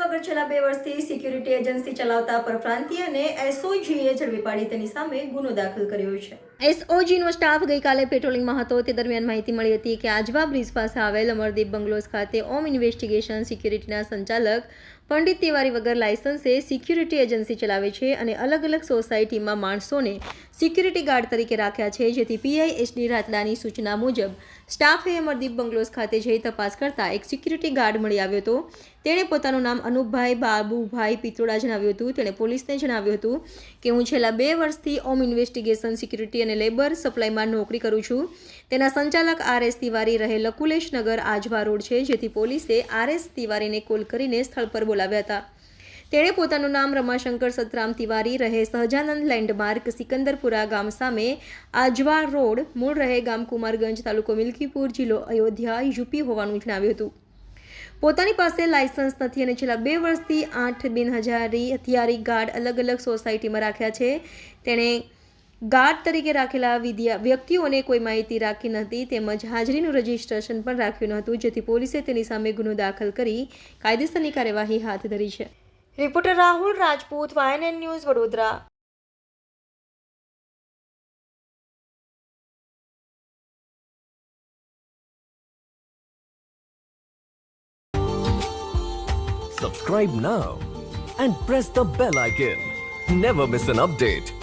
વગર છેલ્લા 2 વર્ષથી સિક્યુરિટી એજન્સી ચલાવતા પરપ્રાંતીય અને એસઓજીએ ઝડપી પાડી તેની સામે ગુનો દાખલ કર્યો છે. એસઓજીનો સ્ટાફ ગઈકાલે પેટ્રોલિંગમાં હતો તે દરમિયાન માહિતી મળી હતી કે આજવા બ્રિજ પાસે આવેલ અમરદીપ બંગલોઝ ખાતે હોમ ઇન્વેસ્ટિગેશન સિક્યુરિટીના સંચાલક પંડિત તિવારી વગર લાયસન્સે સિક્યુરિટી એજન્સી ચલાવે છે અને અલગ અલગ સોસાયટીમાં માણસોને સિક્યુરિટી ગાર્ડ તરીકે રાખ્યા છે, જેથી પીઆઈ એસડી રાતલાની સૂચના મુજબ સ્ટાફે અમરદીપ બંગલોઝ ખાતે જઈ તપાસ કરતા એક સિક્યુરિટી ગાર્ડ મળી આવ્યો હતો. તેણે પોતાનું નામ અનુપભાઈ બાબુભાઈ પિત્રોડા જણાવ્યું હતું. તેણે પોલીસને જણાવ્યું હતું કે હું છેલ્લા 2 વર્ષથી હોમ ઇન્વેસ્ટિગેશન સિક્યુરિટી અને લેબર સપ્લાયમાં નોકરી કરું છું. તેના સંચાલક આરએસ તિવારી રહે લકુલેશનગર આજવા રોડ છે, જેથી પોલીસે આરએસ તિવારીને કોલ કરીને સ્થળ પર બોલાવ્યા હતા. તેણે પોતાનું નામ રમાશંકર સતરામ તિવારી રહે સહજાનંદ લેન્ડમાર્ક સિકંદરપુરા ગામ સામે આજવા રોડ મૂળ રહે ગામ કુમારગંજ તાલુકો મિલકીપુર જિલ્લો અયોધ્યા યુપી હોવાનું જણાવ્યું હતું. પોતાની પાસે લાયસન્સ નથી અને છેલ્લા 2 વર્ષથી 8 હથિયારી ગાર્ડ અલગ અલગ સોસાયટીમાં રાખ્યા છે. તેણે ગાર્ડ તરીકે રાખેલા વ્યક્તિઓને કોઈ માહિતી રાખી નથી તેમજ હાજરીનું રજિસ્ટ્રેશન પણ રાખ્યું ન હતું, જેથી પોલીસે તેની સામે ગુનો દાખલ કરી કાયદેસરની કાર્યવાહી હાથ ધરી છે. Reporter Rahul Rajput, YNN news, Vadodara. Subscribe now and press the bell icon. Never miss an update.